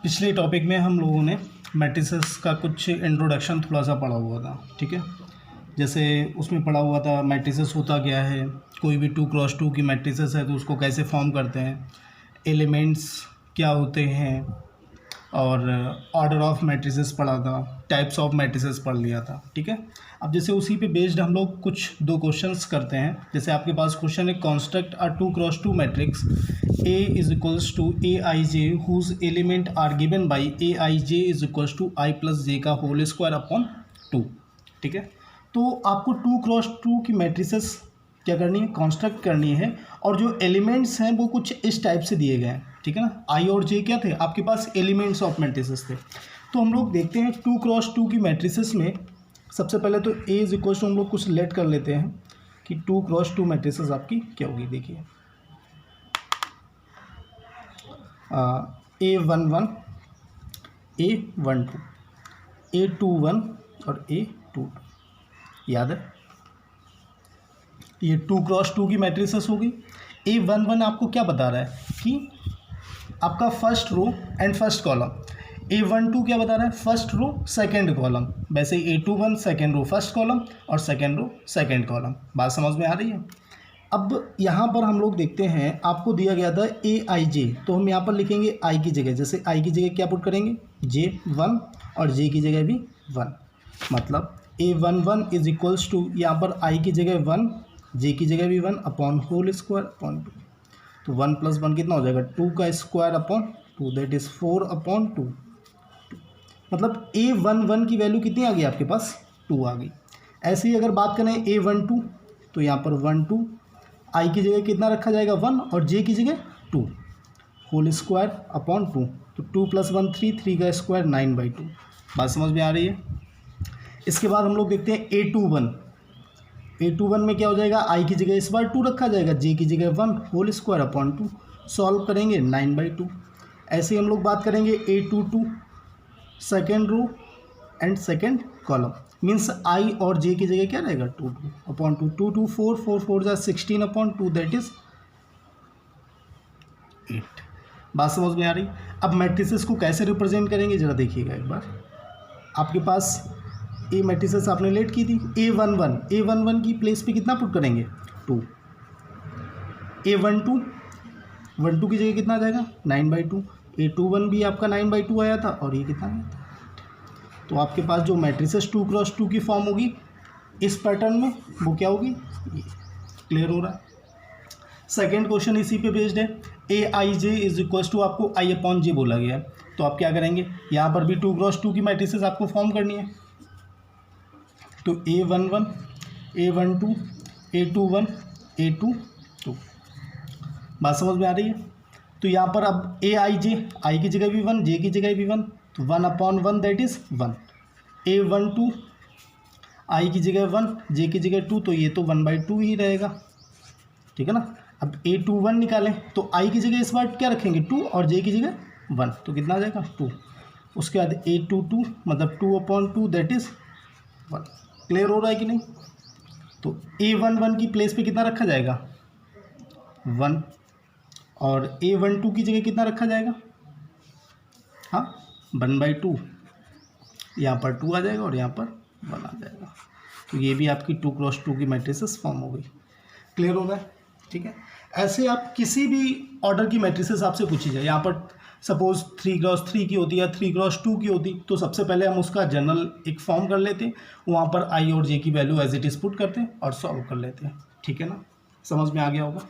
पिछले टॉपिक में हम लोगों ने मैट्रिसेस का कुछ इंट्रोडक्शन थोड़ा सा पढ़ा हुआ था, ठीक है। जैसे उसमें पढ़ा हुआ था मैट्रिसेस होता क्या है, कोई भी 2x2 की मैट्रिसेस है तो उसको कैसे फॉर्म करते हैं, एलिमेंट्स क्या होते हैं, और ऑर्डर ऑफ मैट्रिसेस पढ़ा था, टाइप्स ऑफ मैट्रिसेस पढ़ लिया था, ठीक है। अब जैसे उसी पे बेस्ड हम लोग कुछ दो क्वेश्चंस करते हैं। जैसे आपके पास क्वेश्चन है, construct a 2x2 matrix A is equals to Aij whose element are given by Aij is equals to I plus j का होल स्क्वायर अपॉन 2, ठीक है। तो आपको 2x2 की मैट्रिसेस क्या करनी है, कंस्ट्रक्ट करनी है, और जो एलिमेंट्स हैं वो कुछ इस टाइप से दिए गए हैं, ठीक है ना। आई और जे क्या थे आपके पास, एलिमेंट्स ऑफ मैट्रिसेस थे। तो हम लोग देखते हैं 2x2 की मैट्रिसेस में सबसे पहले तो A इज इक्वल टू हम लोग कुछ लेट कर लेते हैं कि 2x2 मैट्रिसेस आपकी क्या होगी। देखिए A11 A12 A21 और A22, याद है ये 2x2 की मैट्रिसेस होगी। A11 आपको क्या बता रहा है कि आपका first row and first column, A12 क्या बता रहा है, फर्स्ट रो सेकंड कॉलम। वैसे A21 second row first column और सेकंड रो सेकंड कॉलम। बात समझ में आ रही है। अब यहाँ पर हम लोग देखते हैं, आपको दिया गया था Aij, तो हम यहाँ पर लिखेंगे I की जगह, जैसे I की जगह क्या पुट करेंगे, J1 और J की जगह भी 1, मतलब A11 इज इक्वल्स टू यहाँ पर I की जगह 1, J की जगह भी 1 अपॉन होल स्क्वायर अपॉन 2। तो 1 + 1 कितना हो जाएगा, 2 का square upon 2, that is 4 upon 2। मतलब A11 की वैल्यू कितनी आ गई आपके पास, 2 आ गई। ऐसे ही अगर बात करें A12, तो यहाँ पर 1 2, I की जगह कितना रखा जाएगा 1 और J की जगह 2, होल स्क्वायर अपॉन 2। तो 2 + 1 3, 3 का स्क्वायर 9/2। बात समझ में आ रही है। इसके बाद हम लोग देखते हैं A21 में क्या हो जाएगा, I की जगह इस बार 2 रखा जाएगा, J की जगह 1, होल स्क्वायर अपॉन 2, सॉल्व करेंगे 9/2। ऐसे ही हम लोग बात करेंगे A22 second row and second column, means I और J की जगह क्या रहेगा 2 2 अपॉन 2, 2 2 4 4 4 जा 16 अपॉन 2, दैट इज 8। बात समझ में आ रही। अब मैट्रिसेस को कैसे रिप्रेजेंट करेंगे जरा देखिएगा एक बार। आपके पास ए मैट्रिसेस आपने लेट की थी, A11 की प्लेस पे कितना पुट करेंगे 2, A12 की जगह कितना आ जाएगा 9/2, A21 भी आपका 9/2 आया था, और ये कितना आया था। तो आपके पास जो मैट्रिसेस 2x2 की फॉर्म होगी इस पैटर्न में, वो क्या होगी, ये क्लियर हो रहा है। सेकेंड क्वेश्चन इसी पे बेस्ड है, Aij इज इक्वल्स टू आपको I/J बोला गया है। तो आप क्या करेंगे, यहाँ पर भी 2x2 की मैट्रिसेस आपको फॉर्म करनी है। तो A11 A12 A21 A22, बात समझ में आ रही है। तो यहाँ पर अब Aij, I की जगह भी 1, J की जगह भी 1, तो 1/1 दैट इज़ 1। A12 I की जगह 1, J की जगह 2, तो ये तो 1/2 ही रहेगा, ठीक है ना। अब A21 निकालें तो I की जगह इस बार क्या रखेंगे 2 और J की जगह 1, तो कितना आ जाएगा 2। उसके बाद A22 मतलब 2/2 दैट इज़ 1। क्लियर हो रहा है कि नहीं। तो A11 की प्लेस पे कितना रखा जाएगा 1, और A12 की जगह कितना रखा जाएगा, हाँ 1/2, यहाँ पर 2 आ जाएगा और यहाँ पर 1 आ जाएगा। तो ये भी आपकी 2x2 की मैट्रिसेस फॉर्म हो गई। क्लियर हो गया, ठीक है। ऐसे आप किसी भी ऑर्डर की मैट्रिसेस आपसे पूछी जाए, यहाँ पर सपोज 3x3 की होती है, 3x2 की होती, तो सबसे पहले हम उसका जनरल एक फॉर्म कर लेते हैं, वहाँ पर I और J की value as it is put करते हैं और सॉल्व कर लेते हैं, ठीक है ना। समझ में आ गया होगा,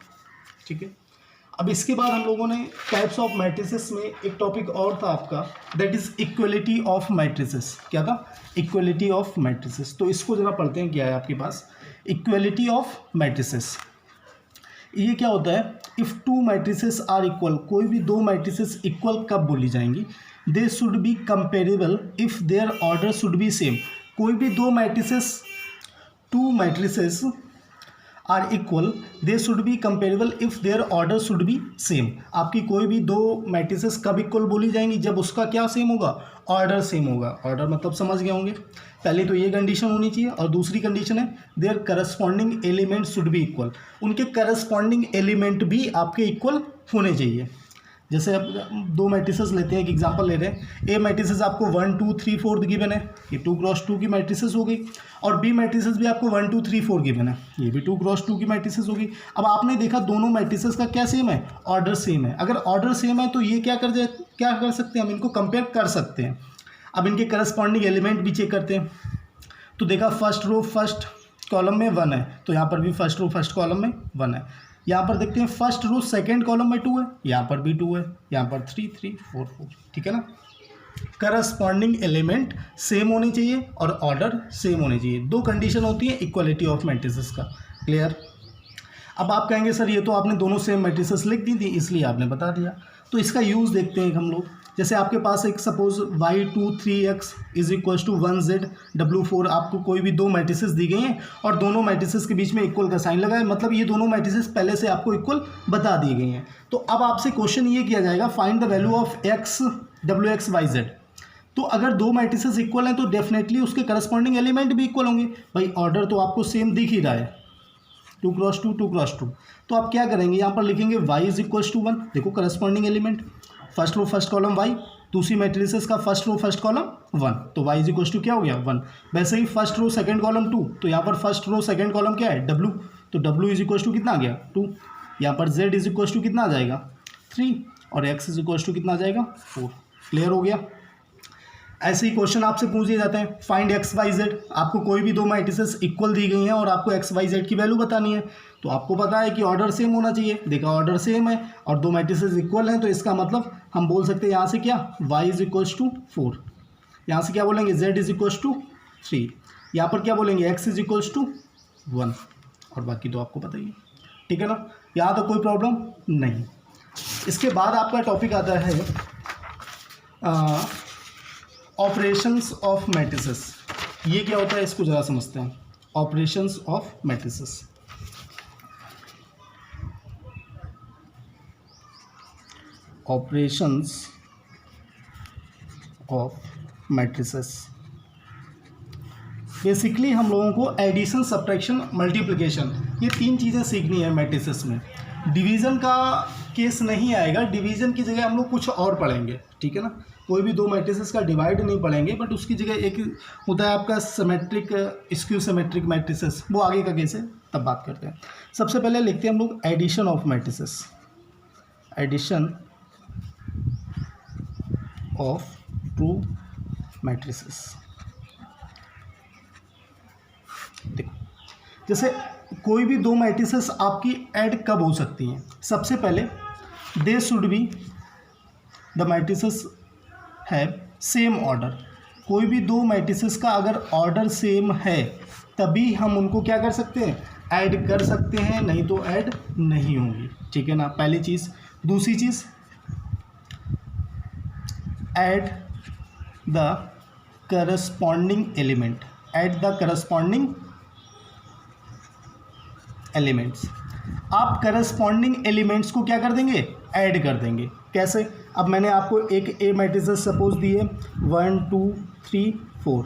ठीक है। अब इसके बाद हम लोगों ने टाइप्स ऑफ मैट्रिसेस में एक टॉपिक और था आपका, that is equality of matrices. क्या था, इक्वलिटी ऑफ मैट्रिसेस। तो इसको जरा पढ़ते हैं, क्या है आपके पास इक्वलिटी ऑफ मैट्रिसेस। ये क्या होता है, इफ़ 2 मैट्रिसेस आर इक्वल, कोई भी 2 मैट्रिसेस इक्वल कब बोली जाएंगी, they should be comparable if their order should be same. कोई भी 2 matrices are equal, they should be comparable if their order should be same. आपकी कोई भी 2 मैट्रिसेस कब इक्वल बोली जाएंगी, जब उसका क्या सेम होगा, ऑर्डर सेम होगा। ऑर्डर मतलब समझ गए होंगे, पहले तो ये कंडीशन होनी चाहिए, और दूसरी कंडीशन है their corresponding element should be equal, उनके करस्पॉन्डिंग एलिमेंट भी आपके इक्वल होने चाहिए। जैसे अब दो मैट्रिसेस लेते हैं, एक एग्जांपल ले रहे हैं। ए मैट्रिसेस आपको 1 2 3 4 गिवन है, ये 2 क्रॉस 2 की मैट्रिसेस हो गई, और बी मैट्रिसेस भी आपको 1 2 3 4 गिवन है, ये भी 2 क्रॉस 2 की मैट्रिसेस होगी। अब आपने देखा दोनों मैट्रिसेस का क्या सेम है, ऑर्डर सेम है। अगर ऑर्डर सेम है तो ये क्या कर सकते हैं, हम इनको कंपेयर कर सकते हैं। अब इनके करस्पॉन्डिंग एलिमेंट भी चेक करते हैं। तो देखा फर्स्ट रो फर्स्ट कॉलम में 1 है, तो यहाँ पर भी फर्स्ट रो फर्स्ट कॉलम में 1 है। यहाँ पर देखते हैं फर्स्ट रो सेकंड कॉलम में 2 है, यहाँ पर भी 2 है, यहाँ पर 3 3 4 4, ठीक है ना। करस्पॉन्डिंग एलिमेंट सेम होने चाहिए और ऑर्डर सेम होने चाहिए, दो कंडीशन होती है इक्वालिटी ऑफ मैट्रिसेस का। क्लियर। अब आप कहेंगे सर ये तो आपने दोनों सेम मैट्रिसेस लिख दी थी इसलिए आपने बता दिया, तो इसका यूज़ देखते हैं हम लोग। जैसे आपके पास एक suppose y2 3x is equal to 1z w4, आपको कोई भी दो मैट्रिसेस दी गई हैं और दोनों मैट्रिसेस के बीच में इक्वल का साइन लगा है, मतलब ये दोनों मैट्रिसेस पहले से आपको इक्वल बता दी गई हैं। तो अब आपसे क्वेश्चन ये किया जाएगा find the value of x wx yz। तो अगर दो मैट्रिसेस इक्वल हैं तो डेफिनेटली उसके करस्पॉन्डिंग एलिमेंट भी इक्वल होंगे। भाई ऑर्डर तो आपको सेम दिख ही रहा है, 2 क्रॉस 2 2 क्रॉस 2। तो आप क्या करेंगे, यहाँ पर लिखेंगे y इज इक्वल टू 1, देखो corresponding element first row first column y, दूसरी मैट्रिसेस का फर्स्ट रो फर्स्ट कॉलम 1, तो y इज इक्वल टू क्या हो गया 1। वैसे ही फर्स्ट रो सेकंड कॉलम 2, तो यहाँ पर फर्स्ट रो सेकंड कॉलम क्या है w, तो w इज इक्वल टू कितना आ गया 2। यहाँ पर z इज इक्वल टू कितना आ जाएगा 3 और x इज इक्वल टू कितना आ जाएगा 4। क्लियर हो गया। ऐसे ही क्वेश्चन आपसे पूछ दिए जाते हैं फाइंड एक्स वाई जेड, आपको कोई भी दो मैट्रिसेस इक्वल दी गई हैं और आपको एक्स वाई जेड की वैल्यू बतानी है। तो आपको पता है कि ऑर्डर सेम होना चाहिए, देखा ऑर्डर सेम है और दो मैट्रिसेस इक्वल हैं, तो इसका मतलब हम बोल सकते हैं यहाँ से क्या y इज इक्वल्स टू 4, यहाँ से क्या बोलेंगे z इज इक्वल्स टू 3, यहाँ पर क्या बोलेंगे x इज इक्वल्स टू 1, और बाकी तो आपको पता ही है। ठीक है ना, यहाँ तो कोई प्रॉब्लम नहीं। इसके बाद आपका टॉपिक आता है ऑपरेशंस ऑफ मैट्रिसेस। ये क्या होता है इसको ज़रा समझते हैं। Operations of matrices, operations of matrices basically हम लोगों को एडिशन सब्ट्रैक्शन मल्टीप्लिकेशन ये तीन चीज़ें सीखनी है मैट्रिसेस में। डिवीज़न का केस नहीं आएगा, डिवीज़न की जगह हम लोग कुछ और पढ़ेंगे। ठीक है ना, कोई भी दो मैट्रिसेस का डिवाइड नहीं पढ़ेंगे, बट उसकी जगह एक होता है आपका सिमेट्रिक स्क्यू सिमेट्रिक मैट्रिसेस, वो आगे का केस है तब बात करते हैं। सबसे पहले लिखते हैं हम लोग addition of matrices, addition of two matrices. देखो जैसे कोई भी दो मैट्रिसेस आपकी ऐड कब हो सकती हैं, सबसे पहले दे should be the matrices have same order. कोई भी दो मैट्रिसेस का अगर ऑर्डर सेम है तभी हम उनको क्या कर सकते हैं, ऐड कर सकते हैं, नहीं तो ऐड नहीं होंगी। ठीक है ना, पहली चीज़। दूसरी चीज़, add the corresponding element, add the corresponding elements. आप करस्पॉन्डिंग एलिमेंट्स को क्या कर देंगे, ऐड कर देंगे। कैसे, अब मैंने आपको एक ए मैट्रिसेस सपोज दिए 1 2 3 4,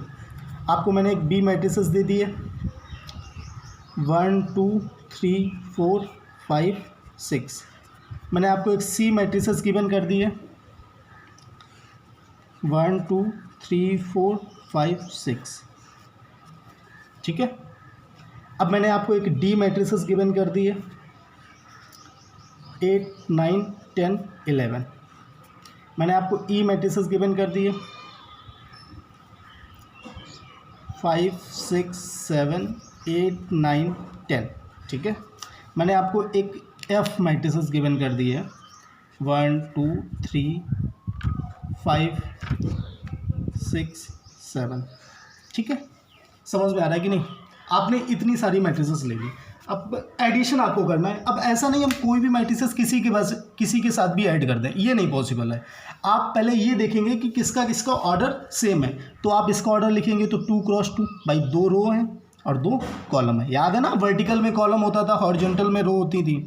आपको मैंने एक बी मैट्रिसेस दे दिए 1 2 3 4 5 6, मैंने आपको एक सी मैट्रिसेस गिवन कर दी है 1 2 3 4 5 6। ठीक है, अब मैंने आपको एक डी मैट्रिसेस गिवन कर दी है 8 9 10 11, मैंने आपको ई मैट्रिसेस गिवन कर दी है 5 6 7 8 9 10। ठीक है, मैंने आपको एक एफ मैट्रिसेस गिवन कर दी है 1 2 3 5 6 7। ठीक है, समझ में आ रहा है कि नहीं। आपने इतनी सारी मैट्रिसेस ले ली, अब एडिशन आपको करना है। अब ऐसा नहीं हम कोई भी मैट्रिसेस किसी के साथ भी ऐड कर दें, ये नहीं पॉसिबल है। आप पहले ये देखेंगे कि किसका किसका ऑर्डर सेम है, तो आप इसका ऑर्डर लिखेंगे तो 2 क्रॉस 2, भाई 2 रो हैं और 2 कॉलम है। याद है ना, वर्टिकल में कॉलम होता था, हॉरिजॉन्टल में रो होती थी,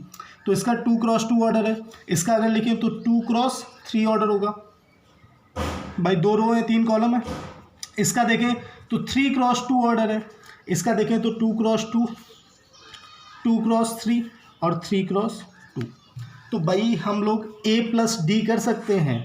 तो इसका 2 क्रॉस 2 ऑर्डर है। इसका अगर लिखें तो 2 क्रॉस 3 ऑर्डर होगा, भाई 2 रो हैं 3 कॉलम है। इसका देखें तो 3 क्रॉस 2 ऑर्डर है। इसका देखें तो 2 क्रॉस 2 2 क्रॉस 3 और 3 क्रॉस 2। तो भाई हम लोग A प्लस डी कर सकते हैं,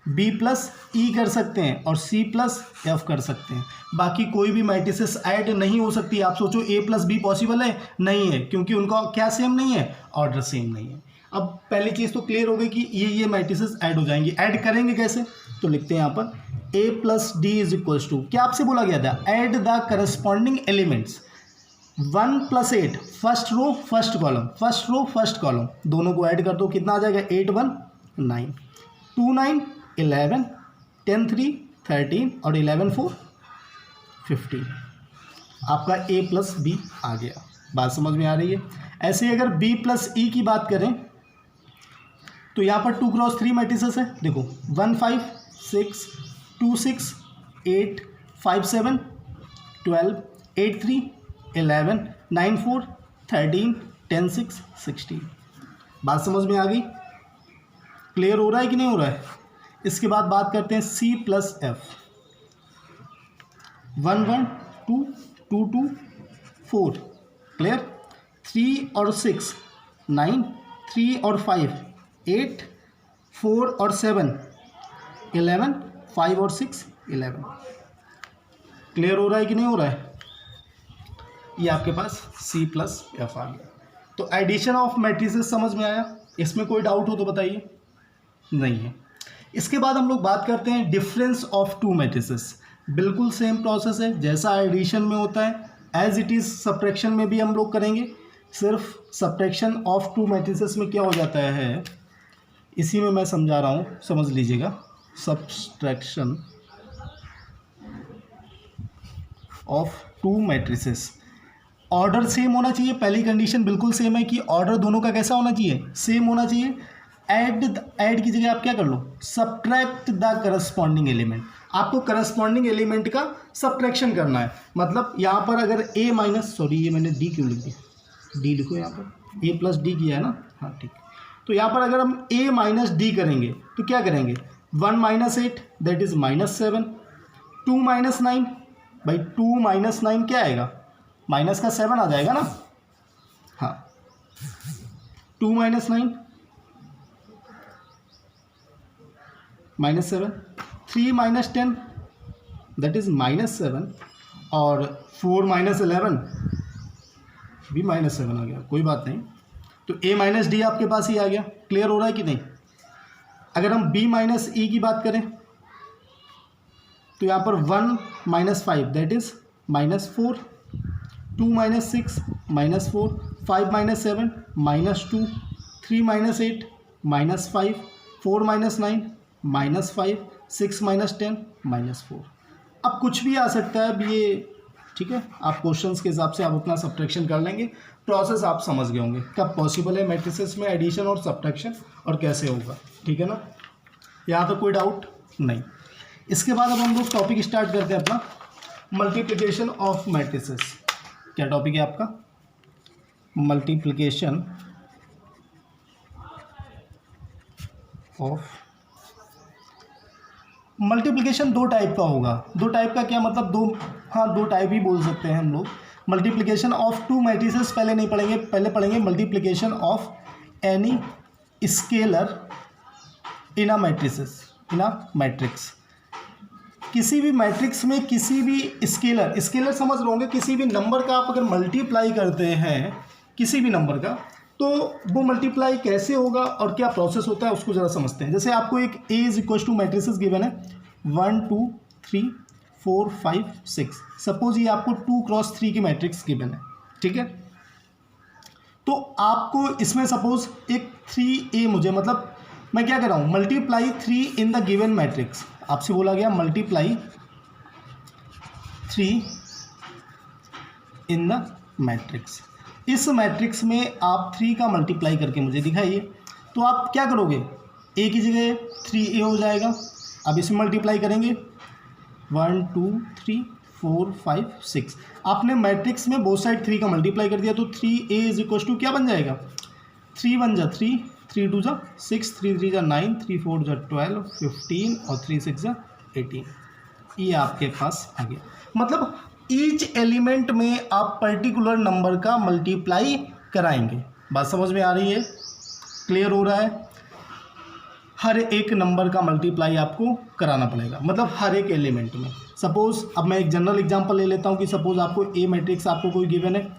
B प्लस ई कर सकते हैं और C प्लस एफ कर सकते हैं। बाकी कोई भी मैट्रिसेस ऐड नहीं हो सकती। आप सोचो A प्लस बी पॉसिबल है? नहीं है, क्योंकि उनका क्या सेम नहीं है, ऑर्डर सेम नहीं है। अब पहली चीज़ तो क्लियर हो गई कि ये मैट्रिसेस ऐड हो जाएंगी। ऐड करेंगे कैसे? तो लिखते हैं यहाँ पर A plus D is equals to, क्या आपसे बोला गया था? Add the corresponding elements 1 plus 8, first row first column, first row first column, दोनों को ऐड कर दो, कितना आ जाएगा? 8 1 9, 2 9 11, 10 3 13 और 11 4 15। आपका A प्लस बी आ गया। बात समझ में आ रही है? ऐसे ही अगर B प्लस ई की बात करें तो यहाँ पर 2 क्रॉस 3 मैट्रिसेस है। देखो 1 5 6 2 6 8 5 7 12 8 3 11 9 4 13 10 6 16। बात समझ में आ गई? क्लियर हो रहा है कि नहीं हो रहा है? इसके बाद बात करते हैं C प्लस एफ। 1 1 2 2 2 4, क्लियर। 3 और 6 9, 3 और 5 8, 4 और 7 11, 5 और 6 11। क्लियर हो रहा है कि नहीं हो रहा है? ये आपके पास C प्लस एफ आ गया। तो एडिशन ऑफ मैट्रिसेस समझ में आया? इसमें कोई डाउट हो तो बताइए। नहीं है। इसके बाद हम लोग बात करते हैं डिफरेंस ऑफ टू मैट्रिसेस। बिल्कुल सेम प्रोसेस है जैसा एडिशन में होता है, एज इट इज़ सब्ट्रैक्शन में भी हम लोग करेंगे। सिर्फ सब्ट्रैक्शन ऑफ टू मैट्रिसेस में क्या हो जाता है, इसी में मैं समझा रहा हूँ, समझ लीजिएगा। Subtraction of two matrices, order same होना चाहिए। पहली कंडीशन बिल्कुल सेम है कि ऑर्डर दोनों का कैसा होना चाहिए, सेम होना चाहिए। ऐड की जगह आप क्या कर लो, सब्ट्रैक्ट द करस्पॉन्डिंग एलिमेंट। आपको करस्पॉन्डिंग एलिमेंट का सब्ट्रैक्शन करना है। मतलब यहाँ पर अगर A माइनस, सॉरी ये मैंने D क्यों लिख दिया, D लिखो यहाँ पर, A प्लस डी किया है ना, हाँ ठीक। तो यहाँ पर अगर हम A माइनस डी करेंगे तो क्या करेंगे, 1 minus 8 that is minus 7, 2 minus 9, भाई 2 माइनस 9 क्या आएगा, माइनस का 7 आ जाएगा ना, हाँ 2 minus 9 minus 7, 3 minus 10 that is minus 7 और 4 माइनस 11 भी माइनस 7 आ गया, कोई बात नहीं। तो A माइनस डी आपके पास ही आ गया। क्लियर हो रहा है कि नहीं? अगर हम B माइनस ई की बात करें तो यहाँ पर 1 minus 5 that is minus 4, 2 minus 6 minus 4, 5 minus 7 minus 2, 3 minus 8 minus 5, 4 minus 9 minus 5, 6 minus 10 minus 4। अब कुछ भी आ सकता है, अब ये ठीक है, आप क्वेश्चंस के हिसाब से आप अपना सब्ट्रैक्शन कर लेंगे। प्रोसेस आप समझ गए होंगे कब पॉसिबल है मैट्रिसेस में एडिशन और सब्ट्रैक्शन और कैसे होगा, ठीक है ना? यहाँ तो कोई डाउट नहीं। इसके बाद अब हम लोग टॉपिक स्टार्ट करते हैं अपना, मल्टीप्लिकेशन ऑफ मैट्रिसेस। क्या टॉपिक है आपका? मल्टीप्लिकेशन ऑफ, मल्टीप्लिकेशन दो टाइप का होगा। दो टाइप का क्या मतलब, दो, हाँ दो टाइप ही बोल सकते हैं हम लोग। मल्टीप्लिकेशन ऑफ टू मैट्रिसेस पहले नहीं पढ़ेंगे, पहले पढ़ेंगे multiplication of any scalar in a matrices, in a matrix. किसी भी मैट्रिक्स में किसी भी स्केलर, स्केलर समझ रहे होंगे, किसी भी नंबर का आप अगर मल्टीप्लाई करते हैं किसी भी नंबर का, तो वो मल्टीप्लाई कैसे होगा और क्या प्रोसेस होता है उसको ज़रा समझते हैं। जैसे आपको एक A is equal to matrices given है 1 2 3 4 5 6, सपोज ये आपको 2 क्रॉस 3 की मैट्रिक्स गिवन है, ठीक है। तो आपको इसमें सपोज एक 3A मुझे, मतलब मैं क्या कर रहा हूँ, multiply 3 in the given matrix. आपसे बोला गया मल्टीप्लाई 3 इन द मैट्रिक्स। इस मैट्रिक्स में आप 3 का मल्टीप्लाई करके मुझे दिखाइए। तो आप क्या करोगे, A की जगह 3A हो जाएगा। अब इसमें मल्टीप्लाई करेंगे 1 2 3 4 5 6। आपने मैट्रिक्स में बोथ साइड 3 का मल्टीप्लाई कर दिया, तो 3A इज इक्वल टू क्या बन जाएगा, 3 1 जा 3, 3 2 जा 6, 3 3 जा 9, 3 4 जा 12, 15 और 3 6 जा 18। ये आपके पास आ गया। मतलब ईच एलिमेंट में आप पर्टिकुलर नंबर का मल्टीप्लाई कराएंगे। बात समझ में आ रही है? क्लियर हो रहा है? हर एक नंबर का मल्टीप्लाई आपको कराना पड़ेगा, मतलब हर एक एलिमेंट में। सपोज़ अब मैं एक जनरल एग्जांपल ले लेता हूँ कि सपोज़ आपको ए मैट्रिक्स आपको कोई गिवन है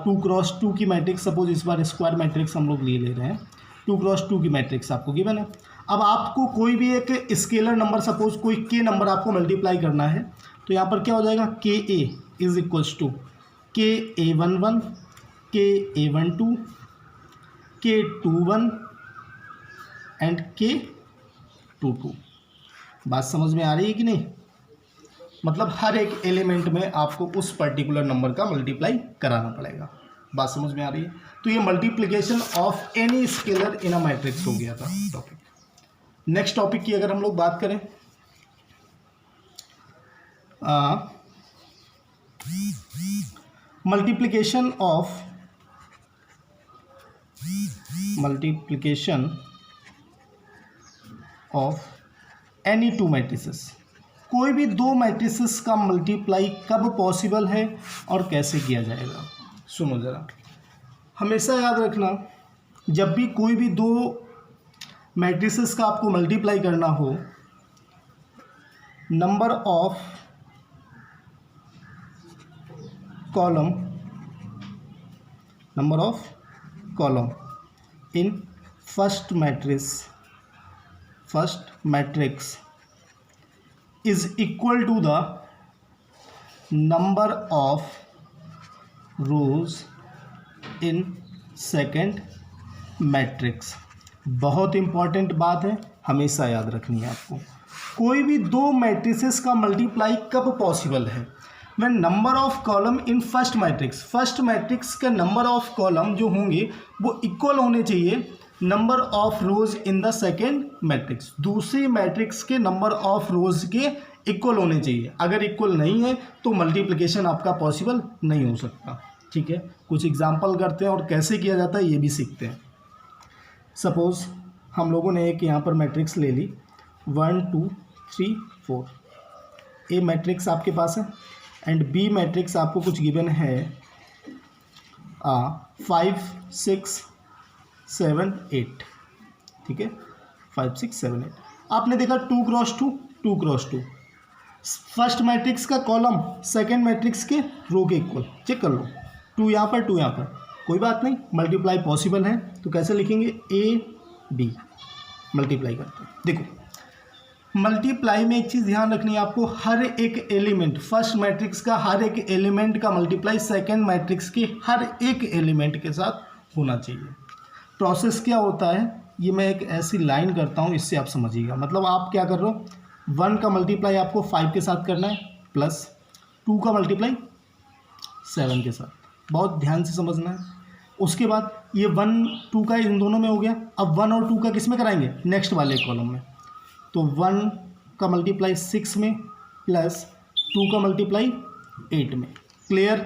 2x2 की मैट्रिक्स, सपोज इस बार स्क्वायर मैट्रिक्स हम लोग ले रहे हैं, 2x2 की मैट्रिक्स आपको गिवन है। अब आपको कोई भी एक स्केलर नंबर, सपोज कोई के नंबर आपको मल्टीप्लाई करना है, तो यहाँ पर क्या हो जाएगा, के ए इज इक्वल्स टू के A11, के A12, के A21 एंड के A22। बात समझ में आ रही है कि नहीं? मतलब हर एक एलिमेंट में आपको उस पर्टिकुलर नंबर का मल्टीप्लाई कराना पड़ेगा। बात समझ में आ रही है? तो ये multiplication of any scalar in a matrix हो गया था टॉपिक। नेक्स्ट टॉपिक की अगर हम लोग बात करें, multiplication of any two matrices. कोई भी दो मैट्रिसेस का मल्टीप्लाई कब पॉसिबल है और कैसे किया जाएगा? सुनो ज़रा, हमेशा याद रखना, जब भी कोई भी दो मैट्रिसेस का आपको मल्टीप्लाई करना हो, number of column in first matrix is equal to the number of rows in second matrix। बहुत इंपॉर्टेंट बात है, हमेशा याद रखनी है आपको। कोई भी दो मैट्रिसेस का मल्टीप्लाई कब पॉसिबल है? When number of column in first matrix के नंबर ऑफ कॉलम जो होंगे वो इक्वल होने चाहिए number of rose in the second matrix. दूसरी मैट्रिक्स के नंबर ऑफ रोज के इक्वल होने चाहिए। अगर इक्वल नहीं है तो मल्टीप्लिकेशन आपका पॉसिबल नहीं हो सकता। ठीक है, कुछ एग्जांपल करते हैं और कैसे किया जाता है ये भी सीखते हैं। सपोज हम लोगों ने एक यहाँ पर मैट्रिक्स ले ली 1 2 3 4। ए मैट्रिक्स आपके पास है एंड बी मैट्रिक्स आपको कुछ गिवन है 5 6 7 8। ठीक है, 5 6 7 8। आपने देखा 2x2 फर्स्ट मैट्रिक्स का कॉलम सेकेंड मैट्रिक्स के रो के इक्वल। चेक कर लो, 2 यहाँ पर 2 यहाँ पर, कोई बात नहीं, मल्टीप्लाई पॉसिबल है। तो कैसे लिखेंगे, ए बी मल्टीप्लाई करते हैं। देखो मल्टीप्लाई में एक चीज़ ध्यान रखनी है आपको, हर एक एलिमेंट फर्स्ट मैट्रिक्स का हर एक एलिमेंट का मल्टीप्लाई सेकेंड मैट्रिक्स के हर एक एलिमेंट के साथ होना चाहिए। प्रोसेस क्या होता है, ये मैं एक ऐसी लाइन करता हूँ, इससे आप समझिएगा। मतलब आप क्या कर रहे हो, 1 का मल्टीप्लाई आपको 5 के साथ करना है प्लस 2 का मल्टीप्लाई 7 के साथ। बहुत ध्यान से समझना है। उसके बाद ये 1 2 का इन दोनों में हो गया। अब 1 और 2 का किस में कराएंगे, नेक्स्ट वाले कॉलम में। तो 1 का मल्टीप्लाई 6 में प्लस 2 का मल्टीप्लाई 8 में। क्लियर?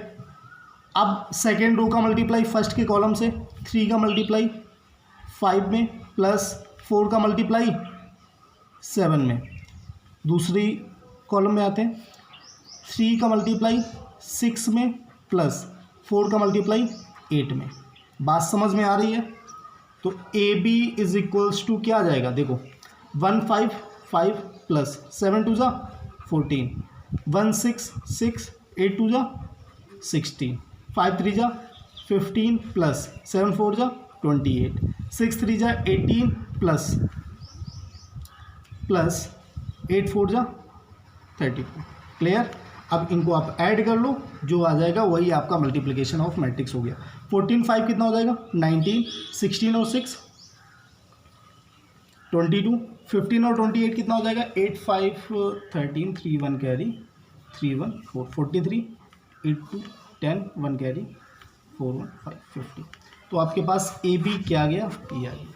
अब सेकेंड रो का मल्टीप्लाई फर्स्ट के कॉलम से, 3 का मल्टीप्लाई 5 में प्लस 4 का मल्टीप्लाई 7 में। दूसरी कॉलम में आते हैं, 3 का मल्टीप्लाई 6 में प्लस 4 का मल्टीप्लाई 8 में। बात समझ में आ रही है? तो A B is equals to क्या आ जाएगा, देखो 1 5 5 प्लस 7 2 जा 14, 1 6 6 8 2 जा 16, 5 3 जा 15 प्लस 7 4 जा 28, 6 3 जा 18 प्लस 8 4 जा 32। क्लियर? अब इनको आप ऐड कर लो, जो आ जाएगा वही आपका मल्टीप्लिकेशन ऑफ मैट्रिक्स हो गया। 14 5 कितना हो जाएगा, 19, 16 और 6 22, 15 और 28 कितना हो जाएगा, 8 5 13 3 1 कैरी 3 1 4, 43 8 2 10 1 कैरी 4 1 5 50। तो आपके पास ए बी क्या आ गया, ये आ गया।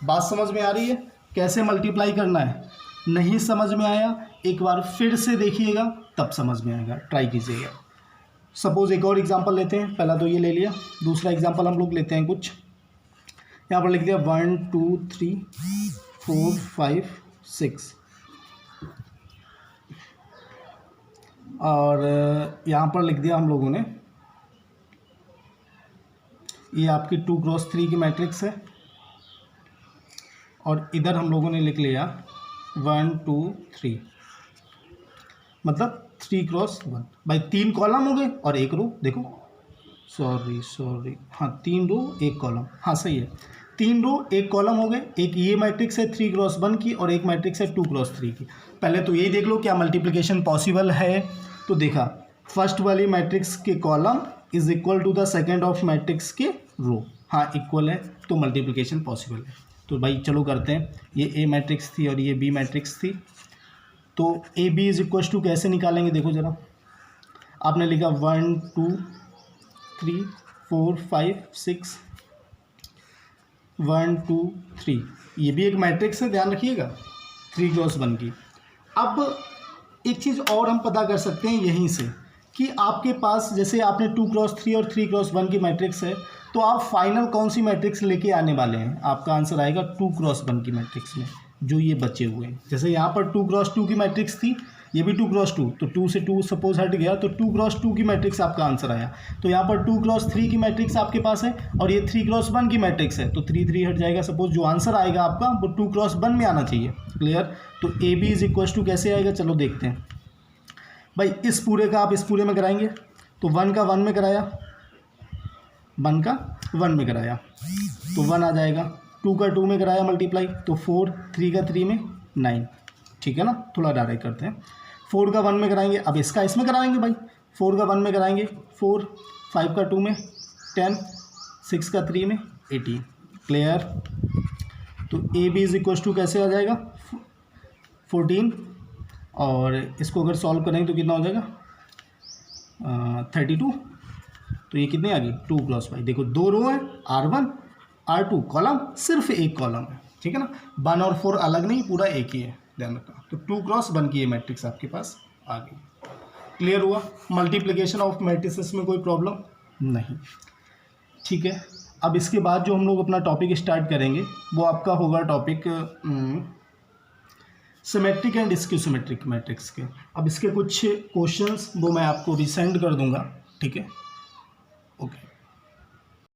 बात समझ में आ रही है? कैसे मल्टीप्लाई करना है? नहीं समझ में आया, एक बार फिर से देखिएगा तब समझ में आएगा, ट्राई कीजिएगा। सपोज एक और एग्जांपल लेते हैं, पहला तो ये ले लिया, दूसरा एग्जांपल हम लोग लेते हैं कुछ। यहाँ पर लिख दिया 1 2 3 4 5 6 और यहाँ पर लिख दिया हम लोगों ने, ये आपकी 2x3 की मैट्रिक्स है और इधर हम लोगों ने लिख लिया 1 2 3, मतलब 3 क्रॉस 1। भाई 3 कॉलम हो गए और 1 रो। देखो सॉरी हाँ 3 रो 1 कॉलम, हाँ सही है, 3 रो 1 कॉलम हो गए। एक ये मैट्रिक्स है 3 क्रॉस 1 की और एक मैट्रिक्स है 2 क्रॉस 3 की। पहले तो यही देख लो क्या मल्टीप्लिकेशन पॉसिबल है। तो देखा फर्स्ट वाली मैट्रिक्स के column is equal to the second of matrix के रो, हाँ इक्वल है, तो मल्टीप्लिकेशन पॉसिबल है। तो भाई चलो करते हैं। ये ए मैट्रिक्स थी और ये बी मैट्रिक्स थी, तो A B is equal to कैसे निकालेंगे देखो ज़रा। आपने लिखा 1 2 3 4 5 6, 1 2 3, ये भी एक मैट्रिक्स है, ध्यान रखिएगा 3 क्रॉस 1 की। अब एक चीज़ और हम पता कर सकते हैं यहीं से कि आपके पास जैसे आपने 2 क्रॉस 3 और 3 क्रॉस 1 की मैट्रिक्स है, तो आप फाइनल कौन सी मैट्रिक्स लेके आने वाले हैं। आपका आंसर आएगा 2 क्रॉस 1 की मैट्रिक्स में, जो ये बचे हुए हैं। जैसे यहाँ पर 2 क्रॉस 2 की मैट्रिक्स थी, ये भी 2 क्रॉस 2, तो 2 से 2 सपोज हट गया, तो 2 क्रॉस 2 की मैट्रिक्स आपका आंसर आया। तो यहाँ पर 2 क्रॉस 3 की मैट्रिक्स आपके पास है और ये 3 क्रॉस 1 की मैट्रिक्स है, तो 3 3 हट जाएगा। सपोज जो आंसर आएगा आपका वो 2 क्रॉस 1 में आना चाहिए। क्लियर। तो A B is equal to कैसे आएगा, चलो देखते हैं। भाई इस पूरे का आप इस पूरे में कराएंगे, तो 1 का 1 में कराया, 1 का 1 में कराया तो 1 आ जाएगा। 2 का 2 में कराया मल्टीप्लाई, तो 4, 3 का 3 में 9, ठीक है ना। थोड़ा डायरेक्ट करते हैं। 4 का 1 में कराएंगे, अब इसका इसमें कराएंगे भाई। 4 का 1 में कराएंगे 4, 5 का 2 में 10, 6 का 3 में 18। क्लियर। तो A B is equal to कैसे आ जाएगा 14, और इसको अगर सॉल्व करेंगे तो कितना हो जाएगा 32। तो ये कितने आ गई 2 क्रॉस 5। देखो 2 रो है, R1 R2 कॉलम सिर्फ एक कॉलम है, ठीक है ना। 1 और 4 अलग नहीं, पूरा एक ही है, ध्यान रखना। तो 2 क्रॉस 1 की ये मैट्रिक्स आपके पास आ गई। क्लियर हुआ। मल्टीप्लिकेशन ऑफ मैट्रिसेस में कोई प्रॉब्लम नहीं, ठीक है। अब इसके बाद जो हम लोग अपना टॉपिक स्टार्ट करेंगे वो आपका होगा टॉपिक सिमेट्रिक एंड स्क्यूसिमेट्रिक मैट्रिक्स के। अब इसके कुछ क्वेश्चंस वो मैं आपको रिसेंड कर दूंगा, ठीक है। ओके।